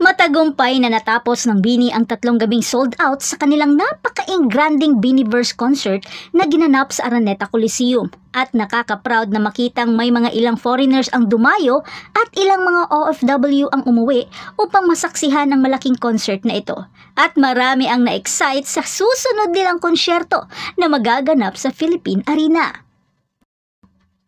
Matagumpay na natapos ng BINI ang 3 gabing sold out sa kanilang napaka-engranding BINIverse concert na ginanap sa Araneta Coliseum. At nakaka-proud na makitang may mga ilang foreigners ang dumayo at ilang mga OFW ang umuwi upang masaksihan ang malaking concert na ito. At marami ang na-excite sa susunod nilang konsyerto na magaganap sa Philippine Arena.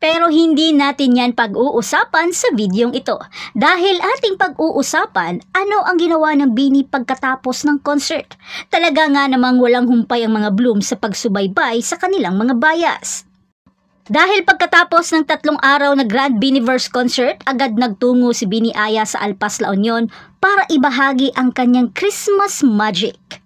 Pero hindi natin yan pag-uusapan sa videong ito. Dahil ating pag-uusapan, ano ang ginawa ng BINI pagkatapos ng concert. Talaga nga namang walang humpay ang mga Blooms sa pagsubaybay sa kanilang mga bias. Dahil pagkatapos ng 3 araw na Grand BINIverse concert, agad nagtungo si BINI Aya sa Alpas, La Union para ibahagi ang kanyang Christmas magic.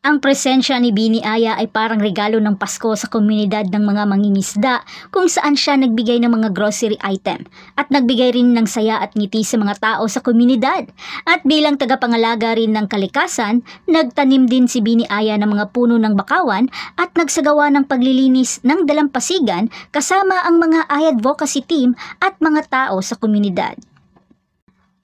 Ang presensya ni BINI Aya ay parang regalo ng Pasko sa komunidad ng mga mangingisda kung saan siya nagbigay ng mga grocery item at nagbigay rin ng saya at ngiti sa mga tao sa komunidad. At bilang tagapangalaga rin ng kalikasan, nagtanim din si BINI Aya ng mga puno ng bakawan at nagsagawa ng paglilinis ng dalampasigan kasama ang mga Aya advocacy team at mga tao sa komunidad.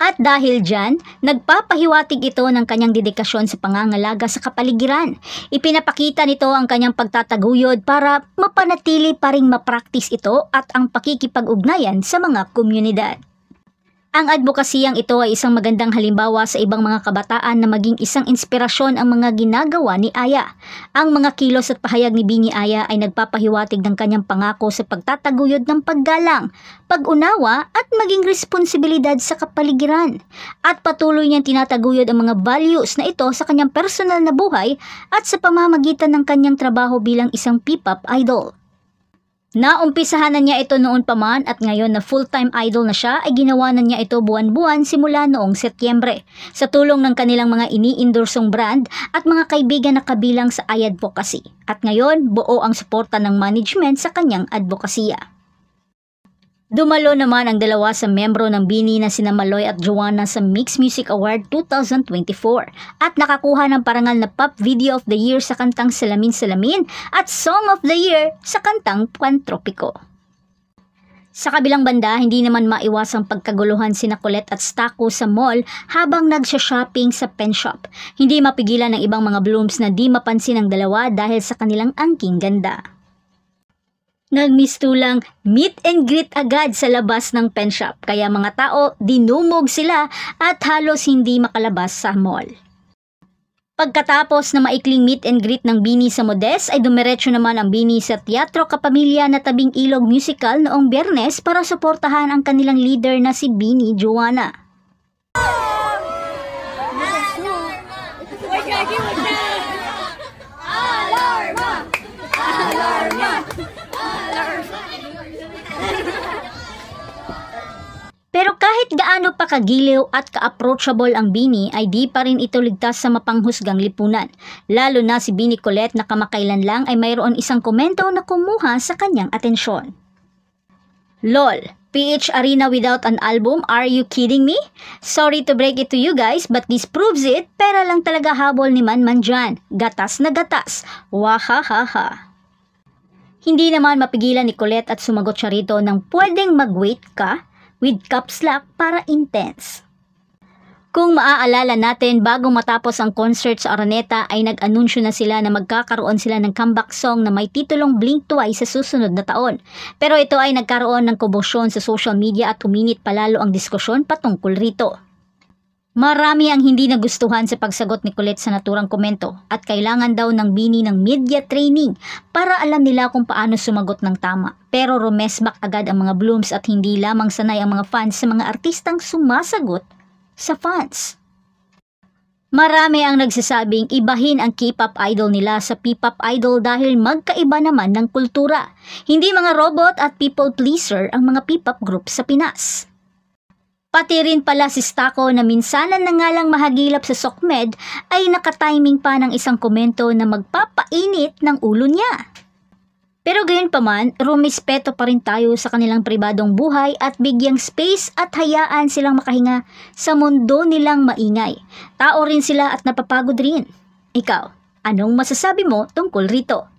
At dahil dyan, nagpapahiwatig ito ng kanyang dedikasyon sa pangangalaga sa kapaligiran. Ipinapakita nito ang kanyang pagtataguyod para mapanatili pa ring mapraktis ito at ang pakikipag-ugnayan sa mga komunidad. Ang advokasiyang ito ay isang magandang halimbawa sa ibang mga kabataan na maging isang inspirasyon ang mga ginagawa ni Aya. Ang mga kilos at pahayag ni BINI Aya ay nagpapahiwatig ng kanyang pangako sa pagtataguyod ng paggalang, pag-unawa at maging responsibilidad sa kapaligiran. At patuloy niyang tinataguyod ang mga values na ito sa kanyang personal na buhay at sa pamamagitan ng kanyang trabaho bilang isang P-pop idol. Naumpisahan na niya ito noon pa man at ngayon na full-time idol na siya ay ginawa na niya ito buwan-buwan simula noong Setyembre sa tulong ng kanilang mga ini-endorsong brand at mga kaibigan na kabilang sa Aya Advocacy. At ngayon, buo ang suporta ng management sa kanyang advokasya. Dumalo naman ang dalawa sa membro ng BINI na sina Maloy at Joanna sa Mix Music Award 2024 at nakakuha ng parangal na Pop Video of the Year sa kantang Salamin Salamin at Song of the Year sa kantang Pantropiko. Sa kabilang banda, hindi naman maiwasang pagkaguluhan sina Colette at Staco sa mall habang nagsha-shopping sa pen shop. Hindi mapigilan ng ibang mga Blooms na di mapansin ang dalawa dahil sa kanilang angking ganda. Nagmistulang meet and greet agad sa labas ng pen shop kaya mga tao dinumog sila at halos hindi makalabas sa mall. Pagkatapos na maikling meet and greet ng BINI sa Modest ay dumiretso naman ang BINI sa Teatro Kapamilya na Tabing Ilog Musical noong Biyernes para suportahan ang kanilang leader na si BINI Joanna. Pero kahit gaano pa kagiliw at ka-approachable ang BINI ay di pa rin ito ligtas sa mapanghusgang lipunan. Lalo na si BINI Colette na kamakailan lang ay mayroon isang komento na kumuha sa kanyang atensyon. LOL, PH Arena without an album? Are you kidding me? Sorry to break it to you guys but this proves it. Pera lang talaga habol ni Manman dyan. Gatas na gatas. Wahahaha. Hindi naman mapigilan ni Colette at sumagot siya rito ng pwedeng mag-wait ka? With caps lock para intense. Kung maaalala natin, bago matapos ang concert sa Araneta ay nag-anunsyo na sila na magkakaroon sila ng comeback song na may titulong Blink Twice sa susunod na taon. Pero ito ay nagkaroon ng komosyon sa social media at uminit palalo ang diskusyon patungkol rito. Marami ang hindi nagustuhan sa pagsagot ni Colette sa naturang komento at kailangan daw ng BINI ng media training para alam nila kung paano sumagot ng tama. Pero rumesbak agad ang mga Blooms at hindi lamang sanay ang mga fans sa mga artistang sumasagot sa fans. Marami ang nagsasabing ibahin ang K-pop idol nila sa P-pop idol dahil magkaiba naman ng kultura. Hindi mga robot at people pleaser ang mga P-pop group sa Pinas. Pati rin pala si Staco na minsanan na nga lang mahagilap sa SOCMED ay nakatiming pa ng isang komento na magpapainit ng ulo niya. Pero gayon pa man, rumispeto pa rin tayo sa kanilang pribadong buhay at bigyang space at hayaan silang makahinga sa mundo nilang maingay. Tao rin sila at napapagod rin. Ikaw, anong masasabi mo tungkol rito?